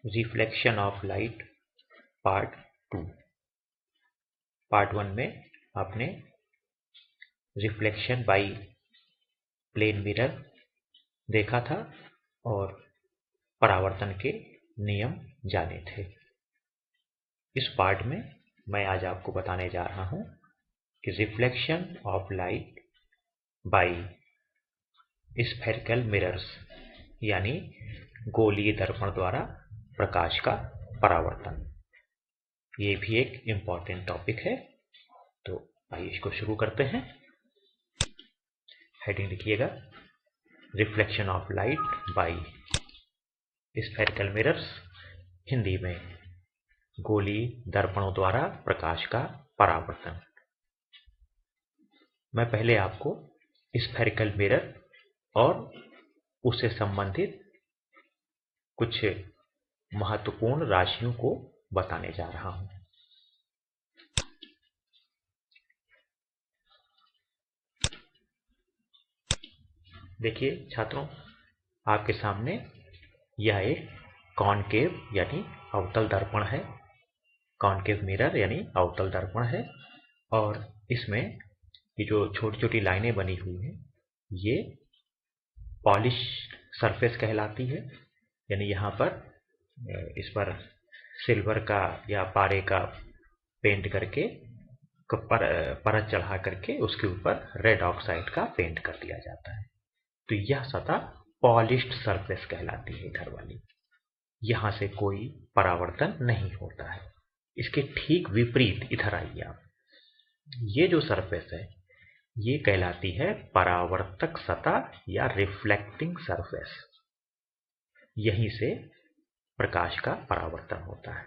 Reflection of light part 2। Part 1 में आपने reflection by plane mirror देखा था और परावर्तन के नियम जाने थे। इस पार्ट में मैं आज आपको बताने जा रहा हूं कि reflection of light by spherical mirrors यानी गोलीय दर्पण द्वारा प्रकाश का परावर्तन। ये भी एक इम्पॉर्टेंट टॉपिक है, तो आइए इसको शुरू करते हैं। हेडिंग लिखिएगा, reflection of light by spherical mirrors, Hindi में गोलीय दर्पणों द्वारा प्रकाश का परावर्तन। मैं पहले आपको स्फेरिकल मिरर और उससे संबंधित कुछ महत्वपूर्ण राशियों को बताने जा रहा हूं। देखिए छात्रों, आपके सामने यह एक कॉनकेव यानी अवतल दर्पण है। कॉनकेव मिरर यानी अवतल दर्पण है और इसमें ये जो छोटी छोटी लाइनें बनी हुई हैं ये पॉलिश सरफेस कहलाती है। यानी यहाँ पर इस पर सिल्वर का या पारे का पेंट करके परत चढ़ा करके उसके ऊपर रेड ऑक्साइड का पेंट कर दिया जाता है। तो यह सतह पॉलिश्ड सरफेस कहलाती है इधर वाली। यहां से कोई परावर्तन नहीं होता है। इसके ठीक विपरीत इधर आइए आप, ये जो सरफेस है ये कहलाती है परावर्तक सतह या रिफ्लेक्टिंग सरफेस। यहीं से प्रकाश का परावर्तन होता है।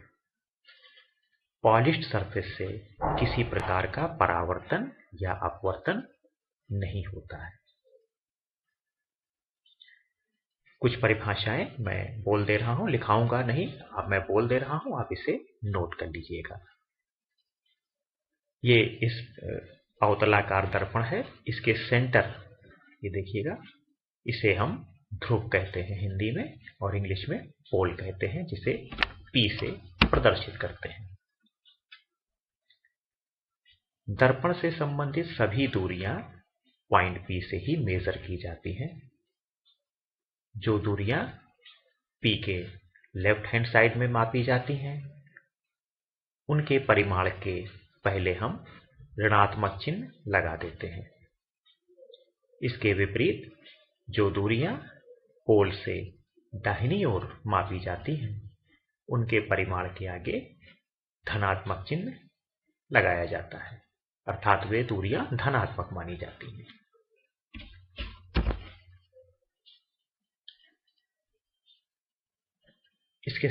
पॉलिश्ड सरफेस से किसी प्रकार का परावर्तन या अपवर्तन नहीं होता है। कुछ परिभाषाएं मैं बोल दे रहा हूं, लिखाऊंगा नहीं, अब मैं बोल दे रहा हूं, आप इसे नोट कर लीजिएगा। ये इस अवतलाकार दर्पण है, इसके सेंटर ये देखिएगा, इसे हम ध्रुव कहते हैं हिंदी में और इंग्लिश में पोल कहते हैं, जिसे P से प्रदर्शित करते हैं। दर्पण से संबंधित सभी दूरियां पॉइंट P से ही मेजर की जाती हैं। जो दूरियां P के लेफ्ट हैंड साइड में मापी जाती हैं उनके परिमाण के पहले हम ऋणात्मक चिन्ह लगा देते हैं। इसके विपरीत जो दूरियां पोल से दाहिनी ओर मापी जाती हैं उनके परिमाण के आगे धनात्मक चिन्ह लगाया जाता है, अर्थात वे दूरियां धनात्मक मानी जाती हैं। इसके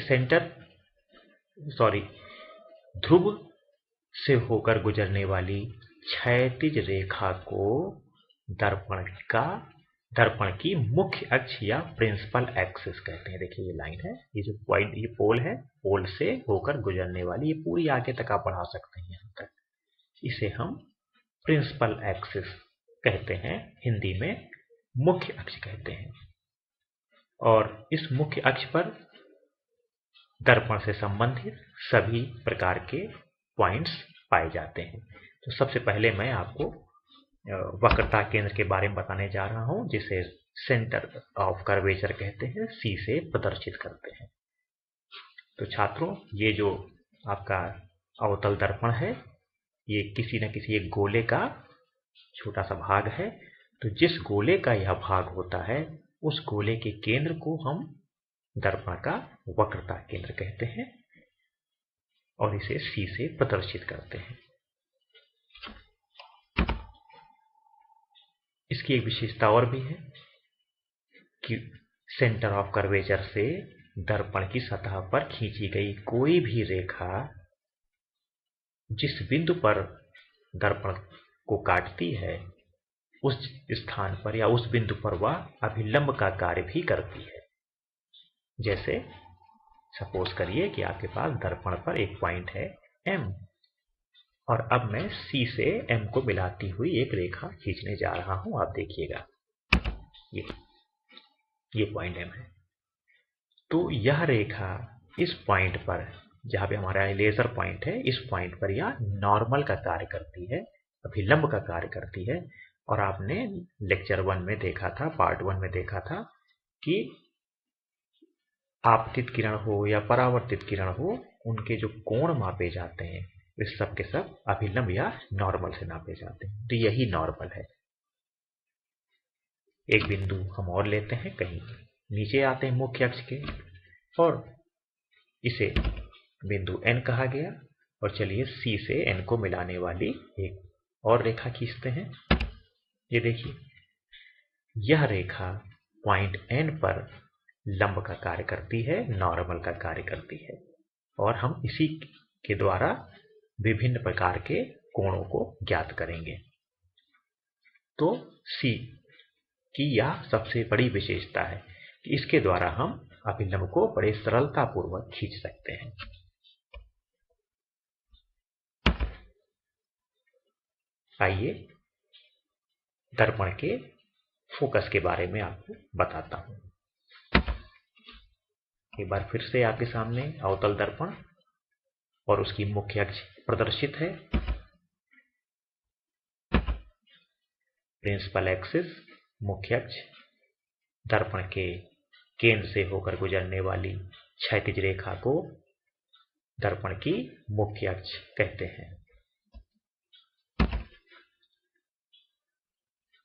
ध्रुव से होकर गुजरने वाली क्षैतिज रेखा को दर्पण की मुख्य अक्ष या प्रिंसिपल एक्सिस कहते हैं। देखिए ये लाइन है, ये जो पॉइंट, ये पोल है, पोल से होकर गुजरने वाली, ये पूरी आगे तक आप बढ़ा सकते हैं यहाँ तक। इसे हम प्रिंसिपल एक्सिस कहते हैं, हिंदी में मुख्य अक्ष कहते हैं। और इस मुख्य अक्ष पर दर्पण से संबंधित सभी प्रकार के पॉइंट्स पाए जाते हैं। तो सबसे पहले मैं आपको वक्रता केंद्र के बारे में बताने जा रहा हूं, जिसे सेंटर ऑफ कर्वेचर कहते हैं, C से प्रदर्शित करते हैं। तो छात्रों, ये जो आपका अवतल दर्पण है ये किसी न किसी एक गोले का छोटा सा भाग है। तो जिस गोले का यह भाग होता है उस गोले के केंद्र को हम दर्पण का वक्रता केंद्र कहते हैं और इसे C से प्रदर्शित करते हैं। इसकी एक विशेषता और भी है कि सेंटर ऑफ कर्वेचर से दर्पण की सतह पर खींची गई कोई भी रेखा जिस बिंदु पर दर्पण को काटती है उस स्थान पर या उस बिंदु पर वह अभिलंब का कार्य भी करती है। जैसे सपोज करिए कि आपके पास दर्पण पर एक पॉइंट है M और अब मैं C से M को मिलाती हुई एक रेखा खींचने जा रहा हूं। आप देखिएगा ये पॉइंट M है। तो यह रेखा इस पॉइंट पर, जहां पे हमारा लेजर पॉइंट है, इस पॉइंट पर यह नॉर्मल का कार्य करती है, अभिलंब का कार्य करती है। और आपने लेक्चर 1 में देखा था, पार्ट 1 में देखा था कि आपतित किरण हो या परावर्तित किरण हो, उनके जो कोण मापे जाते हैं वे सब के सब अभिलंब या नॉर्मल से नापे जाते हैं। तो यही नॉर्मल है। एक बिंदु हम और लेते हैं, कहीं नीचे आते हैं मुख्य अक्ष के, और इसे बिंदु N कहा गया। और चलिए C से N को मिलाने वाली एक और रेखा खींचते हैं। ये देखिए, यह रेखा पॉइंट N पर लंब का कार्य करती है, नॉर्मल का कार्य करती है। और हम इसी के द्वारा विभिन्न प्रकार के कोणों को ज्ञात करेंगे। तो C की यह सबसे बड़ी विशेषता है कि इसके द्वारा हम अभिलंब को बड़े सरलतापूर्वक खींच सकते हैं। आइए दर्पण के फोकस के बारे में आपको बताता हूं। एक बार फिर से आपके सामने अवतल दर्पण और उसकी मुख्य अक्ष प्रदर्शित है। प्रिंसिपल एक्सिस, मुख्य अक्ष, दर्पण के केंद्र से होकर गुजरने वाली क्षैतिज रेखा को दर्पण की मुख्य अक्ष कहते हैं।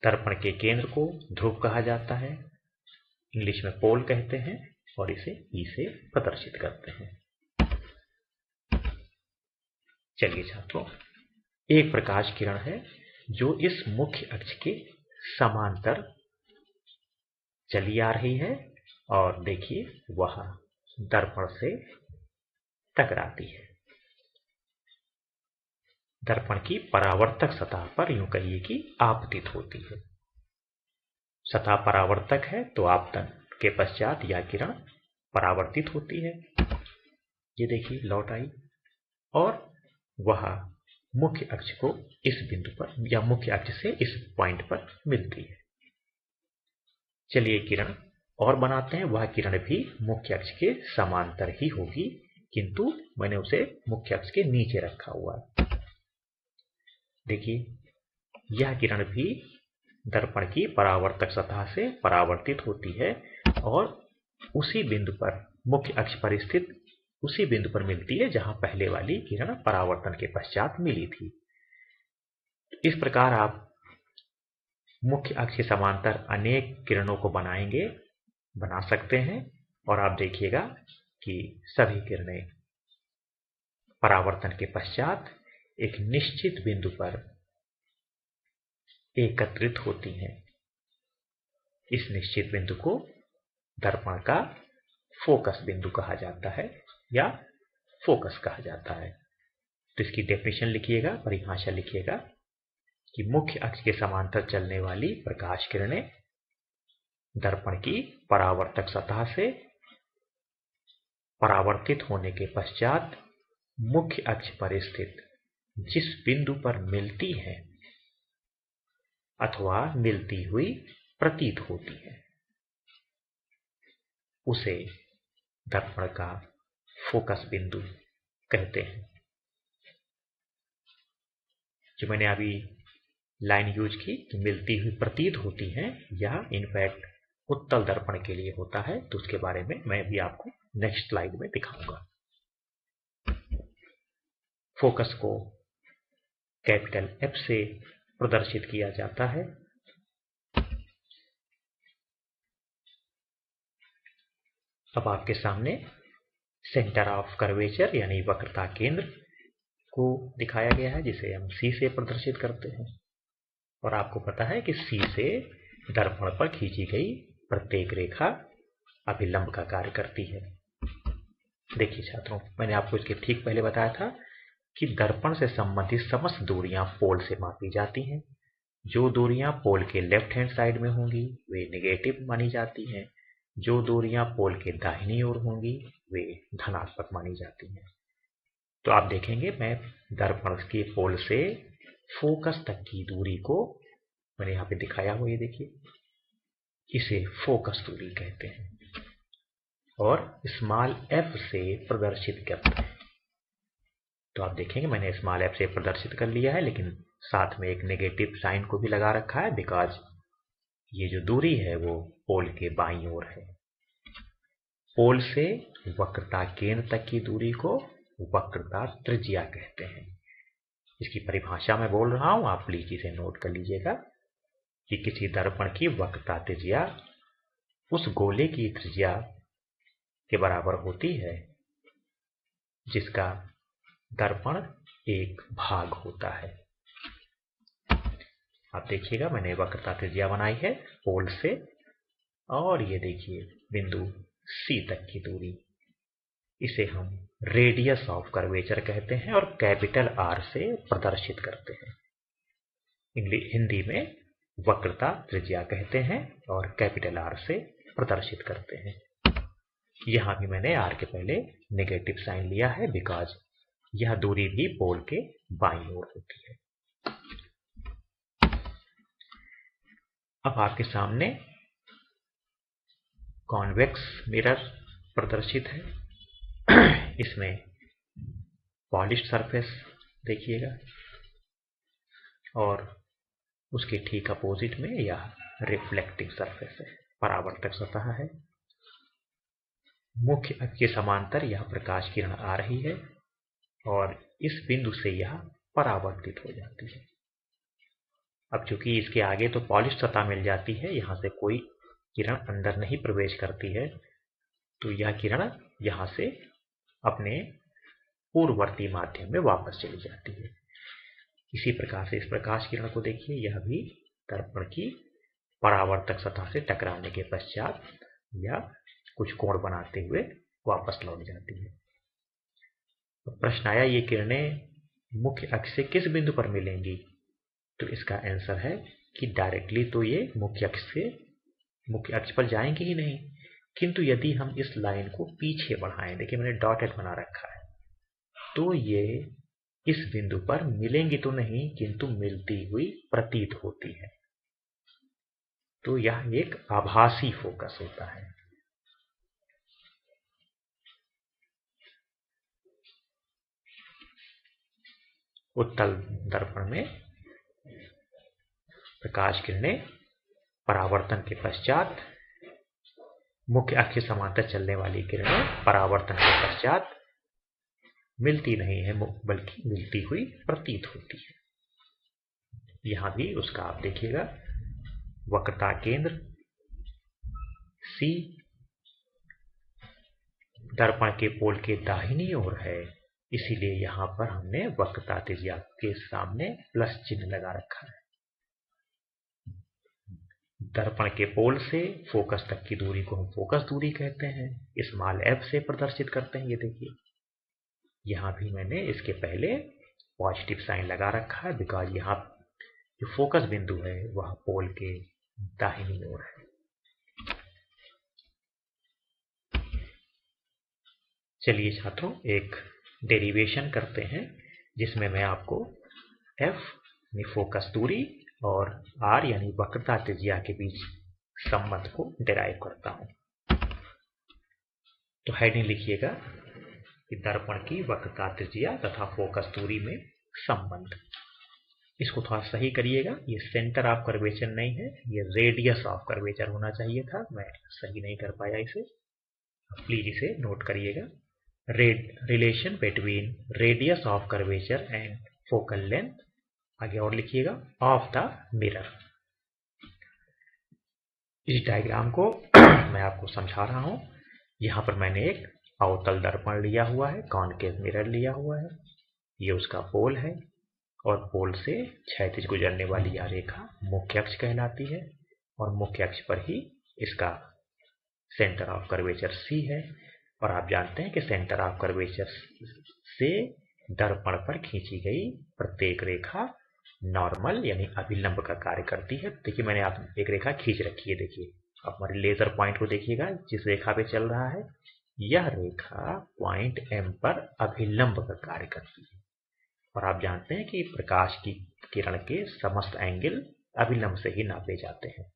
दर्पण के केंद्र को ध्रुव कहा जाता है, इंग्लिश में पोल कहते हैं, और इसे ई से प्रदर्शित करते हैं। चलिए छात्रों, एक प्रकाश किरण है जो इस मुख्य अक्ष के समांतर चली आ रही है, और देखिए वह दर्पण से टकराती है। दर्पण की परावर्तक सतह पर यूं कहिए कि आपतित होती है। सतह परावर्तक है तो आपतन के पश्चात यह किरण परावर्तित होती है। ये देखिए लौट आई, और वह मुख्य अक्ष को इस बिंदु पर या मुख्य अक्ष से इस पॉइंट पर मिलती है। चलिए किरण और बनाते हैं। वह किरण भी मुख्य अक्ष के समांतर ही होगी, किंतु मैंने उसे मुख्य अक्ष के नीचे रखा हुआ है। देखिए, यह किरण भी दर्पण की परावर्तक सतह से परावर्तित होती है और उसी बिंदु पर, मुख्य अक्ष पर स्थित उसी बिंदु पर मिलती है जहां पहले वाली किरण परावर्तन के पश्चात मिली थी। इस प्रकार आप मुख्य अक्ष के समांतर अनेक किरणों को बना सकते हैं, और आप देखिएगा कि सभी किरणें परावर्तन के पश्चात एक निश्चित बिंदु पर एकत्रित होती हैं। इस निश्चित बिंदु को दर्पण का फोकस बिंदु कहा जाता है या फोकस कहा जाता है। तो इसकी डेफिनेशन लिखिएगा, परिभाषा लिखिएगा कि मुख्य अक्ष के समांतर चलने वाली प्रकाश किरणें दर्पण की परावर्तक सतह से परावर्तित होने के पश्चात मुख्य अक्ष पर स्थित जिस बिंदु पर मिलती है अथवा मिलती हुई प्रतीत होती है, उसे दर्पण का फोकस बिंदु कहते हैं। जो मैंने अभी लाइन यूज की कि मिलती हुई प्रतीत होती है, यह इनफैक्ट उत्तल दर्पण के लिए होता है। तो उसके बारे में मैं भी आपको नेक्स्ट स्लाइड में दिखाऊंगा। फोकस को कैपिटल F से प्रदर्शित किया जाता है। अब आपके सामने सेंटर ऑफ कर्वेचर यानी वक्रता केंद्र को दिखाया गया है, जिसे हम C से प्रदर्शित करते हैं। और आपको पता है कि C से दर्पण पर खींची गई प्रत्येक रेखा अभिलंब का कार्य करती है। देखिए छात्रों, मैंने आपको इसके ठीक पहले बताया था कि दर्पण से संबंधित समस्त दूरियां पोल से मापी जाती हैं। जो दूरियां पोल के लेफ्ट हैंड साइड में होंगी वे नेगेटिव मानी जाती हैं, जो दूरियां पोल के दाहिनी ओर होंगी वे धनात्मक मानी जाती हैं। तो आप देखेंगे, मैं दर्पण के पोल से फोकस तक की दूरी को मैंने यहाँ पे दिखाया हुआ, ये देखिए, इसे फोकस दूरी कहते हैं। और स्मॉल f से प्रदर्शित करते हैं। तो आप देखेंगे मैंने स्मॉल f से प्रदर्शित कर लिया है, लेकिन साथ में एक नेगेटिव साइन को भी लगा रखा है, बिकॉज ये जो दूरी है वो पोल के बाईं ओर है। पोल से वक्रता केंद्र तक की दूरी को वक्रता त्रिज्या कहते हैं। इसकी परिभाषा मैं बोल रहा हूं, आप प्लीज इसे नोट कर लीजिएगा कि किसी दर्पण की वक्रता त्रिज्या उस गोले की त्रिज्या के बराबर होती है जिसका दर्पण एक भाग होता है। आप देखिएगा मैंने वक्रता त्रिज्या बनाई है पोल से, और ये देखिए बिंदु C तक की दूरी, इसे हम रेडियस ऑफ कर्वेचर कहते हैं और कैपिटल R से प्रदर्शित करते हैं। हिंदी में वक्रता त्रिज्या कहते हैं और कैपिटल R से प्रदर्शित करते हैं। यहां भी मैंने R के पहले नेगेटिव साइन लिया है, बिकॉज यह दूरी भी पोल के बाईं ओर होती है। अब आपके सामने कॉन्वेक्स मिरर प्रदर्शित है। इसमें पॉलिश्ड सरफेस देखिएगा और उसके ठीक अपोजिट में यह रिफ्लेक्टिंग सरफेस है, परावर्तक सतह है। मुख्य अक्ष के समांतर यह प्रकाश किरण आ रही है और इस बिंदु से यह परावर्तित हो जाती है। अब चूंकि इसके आगे तो पॉलिश सतह मिल जाती है, यहां से कोई किरण अंदर नहीं प्रवेश करती है, तो यह किरण यहां से अपने पूर्ववर्ती माध्यम में वापस चली जाती है। इसी प्रकार से इस प्रकाश किरण को देखिए, यह भी दर्पण की परावर्तक सतह से टकराने के पश्चात या कुछ कोण बनाते हुए वापस लौट जाती है। तो प्रश्न आया, ये किरणें मुख्य अक्ष से किस बिंदु पर मिलेंगी? तो इसका आंसर है कि डायरेक्टली तो ये मुख्य अक्ष पर जाएंगे ही नहीं, किंतु यदि हम इस लाइन को पीछे बढ़ाएं, देखिए मैंने डॉटेड बना रखा है, तो ये इस बिंदु पर मिलेंगी तो नहीं किंतु मिलती हुई प्रतीत होती है। तो यह एक आभासी फोकस होता है। उत्तल दर्पण में प्रकाश किरणें परावर्तन के पश्चात मुख्य अक्ष के समांतर चलने वाली किरणें परावर्तन के पश्चात मिलती नहीं है, बल्कि मिलती हुई प्रतीत होती है। यहां भी उसका आप देखिएगा, वक्रता केंद्र C दर्पण के पोल के दाहिनी ओर है, इसीलिए यहां पर हमने वक्रता त्रिज्या के सामने प्लस चिन्ह लगा रखा है। दर्पण के पोल से फोकस तक की दूरी को हम फोकस दूरी कहते हैं, स्मॉल f से प्रदर्शित करते हैं। ये देखिए यहां भी मैंने इसके पहले पॉजिटिव साइन लगा रखा है, बिकॉज यहां जो फोकस बिंदु है वह पोल के दाहिनी ओर है। चलिए छात्रों, एक डेरिवेशन करते हैं जिसमें मैं आपको f यानी फोकस दूरी और r यानी वक्रता त्रिज्या के बीच संबंध को डिराइव करता हूं। तो हेडिंग लिखिएगा कि दर्पण की वक्रता त्रिज्या तथा फोकस दूरी में संबंध। इसको थोड़ा सही करिएगा, ये सेंटर ऑफ कर्वेचर नहीं है, ये रेडियस ऑफ कर्वेचर होना चाहिए था, मैं सही नहीं कर पाया इसे, प्लीज इसे नोट करिएगा। Relation between radius of curvature and focal length, आगे और लिखिएगा, ऑफ द मिरर। इस डायग्राम को मैं आपको समझा रहा हूं। यहां पर मैंने एक अवतल दर्पण लिया हुआ है, कॉनकेव मिरर लिया हुआ है, ये उसका पोल है और पोल से क्षैतिज गुजरने वाली यह रेखा मुख्य अक्ष कहलाती है और मुख्य अक्ष पर ही इसका सेंटर ऑफ कर्वेचर C है। और आप जानते हैं कि सेंटर ऑफ कर्वेचर से दर्पण पर खींची गई प्रत्येक रेखा नॉर्मल यानी अभिलंब का कार्य करती है। देखिए मैंने आप एक रेखा खींच रखी है, देखिए आप हमारे लेजर पॉइंट को देखिएगा, जिस रेखा पे चल रहा है यह रेखा पॉइंट M पर अभिलंब का कार्य करती है। और आप जानते हैं कि प्रकाश की किरण के समस्त एंगल अभिलंब से ही नापे जाते हैं।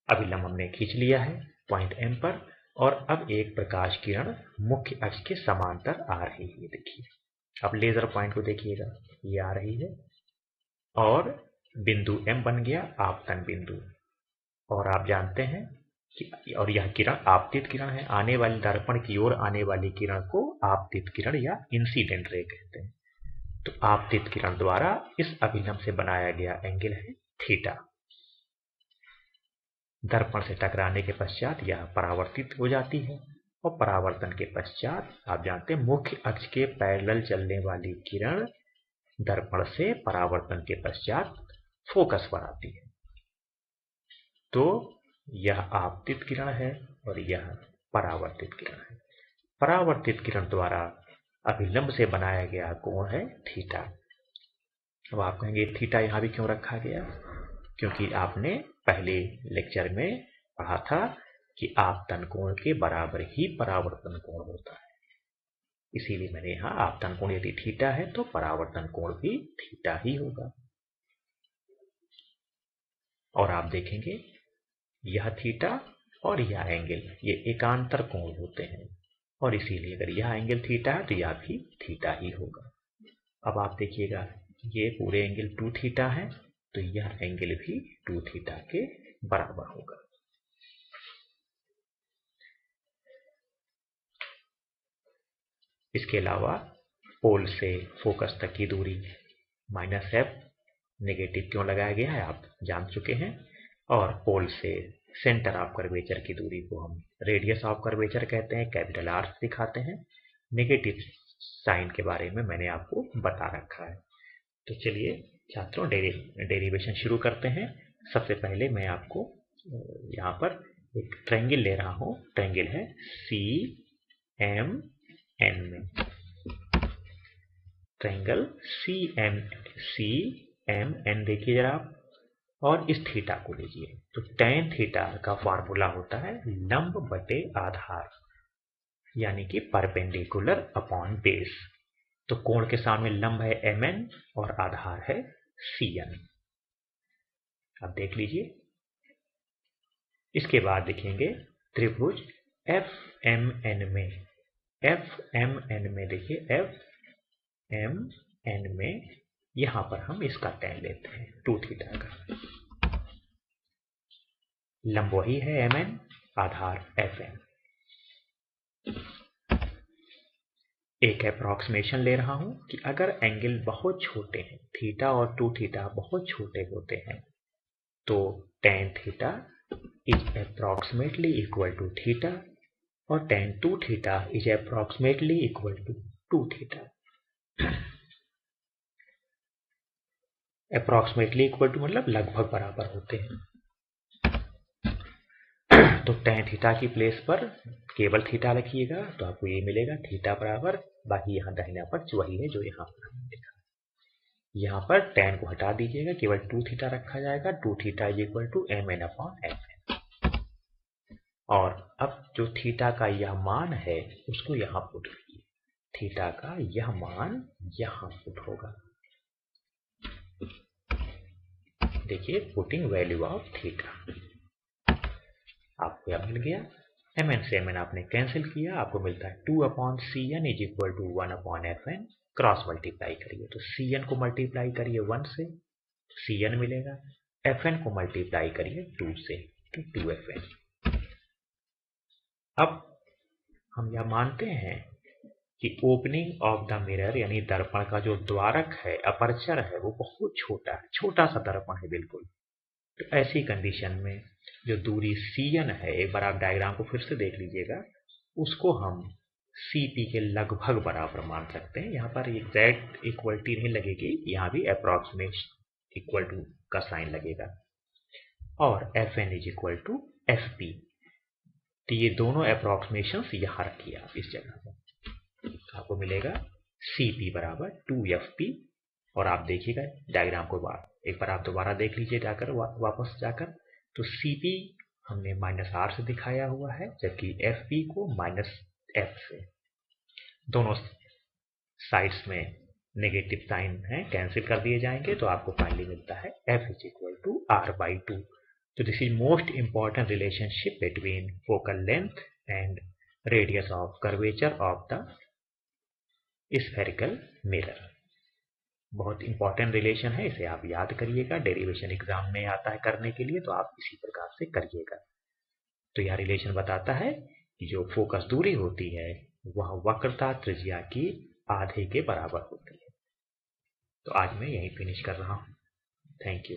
अभिलंब हमने खींच लिया है पॉइंट M पर और अब एक प्रकाश किरण मुख्य अक्ष के समांतर आ रही है। देखिए, अब लेजर पॉइंट को देखिएगा, ये आ रही है और बिंदु M बन गया आपतन बिंदु। और आप जानते हैं कि और यह किरण आपतित किरण है। आने वाली दर्पण की ओर आने वाली किरण को आपतित किरण या इंसिडेंट रे कहते हैं। तो आपतित किरण द्वारा इस अभिलंब से बनाया गया एंगल है थीटा। दर्पण से टकराने के पश्चात यह परावर्तित हो जाती है और परावर्तन के पश्चात आप जानते हैं मुख्य अक्ष के पैरेलल चलने वाली किरण दर्पण से परावर्तन के पश्चात फोकस पर आती है। तो यह आपतित किरण है और यह परावर्तित किरण है। परावर्तित किरण द्वारा अभिलंब से बनाया गया कोण है थीटा। अब आप कहेंगे थीटा यहां भी क्यों रखा गया? क्योंकि आपने पहले लेक्चर में पढ़ा था कि आपतन कोण के बराबर ही परावर्तन कोण होता है, इसीलिए मैंने यहां आपतन कोण यदि थीटा है तो परावर्तन कोण भी थीटा ही होगा। और आप देखेंगे यह थीटा और यह एंगल ये एकांतर कोण होते हैं और इसीलिए अगर यह एंगल थीटा है तो यह भी थीटा ही होगा। अब आप देखिएगा ये पूरे एंगल 2 थीटा है तो यह एंगल भी 2 थीटा के बराबर होगा। इसके अलावा पोल से फोकस तक की दूरी -f नेगेटिव क्यों लगाया गया है आप जान चुके हैं। और पोल से सेंटर ऑफ कर्वेचर की दूरी को हम रेडियस ऑफ कर्वेचर कहते हैं, कैपिटल R से दिखाते हैं। नेगेटिव साइन के बारे में मैंने आपको बता रखा है। तो चलिए छात्रों डेरिवेशन शुरू करते हैं। सबसे पहले मैं आपको यहाँ पर एक ट्रायंगल ले रहा हूँ। ट्रायंगल है CMN में, ट्रायंगल CMN देखिए जरा आप, और इस थीटा को लीजिए। तो tan थीटा का फार्मूला होता है लंब बटे आधार, यानी कि परपेंडिकुलर अपॉन बेस। तो कोण के सामने लंब है MN और आधार है CN। अब देख लीजिए, इसके बाद देखेंगे त्रिभुज FMN में देखिए FMN में यहां पर हम इसका tan लेते हैं 2 थीटा का। लंब वही है MN, आधार FN। एक अप्रॉक्सीमेशन ले रहा हूं कि अगर एंगल बहुत छोटे हैं, थीटा और 2 थीटा बहुत छोटे होते हैं, तो tan theta is approximately equal to theta और tan 2 theta is approximately equal to 2 theta. Approximately equal to मतलब लगभग बराबर होते हैं। तो tan थीटा की प्लेस पर केवल थीटा रखिएगा तो आपको ये मिलेगा थीटा बराबर, बाकी यहाँ दाहिना पक्ष वही है जो यहाँ पर हमने लिखा। यहाँ पर tan को हटा दीजिएगा, केवल 2 थीटा रखा जाएगा। 2 theta is equal to MN upon FN। और अब जो थीटा का यह मान है उसको यहाँ पुट करिए। थीटा का यह मान यहाँ पुट होगा। देखिए पुटिंग वैल्यू ऑफ थीटा, आपको यह मिल गया। MN से MN आपने कैंसिल किया, आपको मिलता है 2 upon CN is equal to 1 upon FN। Cross multiply करिए तो CN को मल्टीप्लाई करिए 1 से तो CN मिलेगा, FN को मल्टीप्लाई करिए 2 से तो 2FN। अब हम यह मानते हैं कि ओपनिंग ऑफ द मिरर यानी दर्पण का जो द्वारक है, अपर्चर है, वो बहुत छोटा है, छोटा सा दर्पण है बिल्कुल। तो ऐसी कंडीशन में जो दूरी CN है, एक बार आप डायग्राम को फिर से देख लीजिएगा, उसको हम CP के लगभग बराबर मान सकते हैं। यहाँ पर एग्जैक्ट इक्वलिटी नहीं लगेगी, यहाँ भी अप्रॉक्सीमेट इक्वल टू का साइन लगेगा। और FN is equal to FP। तो ये दोनों अप्रॉक्सीमेशन यहाँ रखिए आप इस जगह पर, आपको मिलेगा CP बराबर 2FP। और आप देखिएगा डायग्राम को एक बार आप दोबारा देख लीजिए जाकर वापस जाकर, तो CP हमने -R से दिखाया हुआ है, जबकि FP को -F से। दोनों साइड्स में नेगेटिव साइन है, कैंसिल कर दिए जाएंगे तो आपको फाइनली मिलता है F is equal to R/2। तो this is most important relationship between focal length and radius of curvature of the spherical mirror। बहुत इंपॉर्टेंट रिलेशन है, इसे आप याद करिएगा, डेरिवेशन एग्जाम में आता है करने के लिए, तो आप इसी प्रकार से करिएगा। तो यह रिलेशन बताता है कि जो फोकस दूरी होती है वह वक्रता त्रिज्या की आधे के बराबर होती है। तो आज मैं यही फिनिश कर रहा हूँ। Thank you.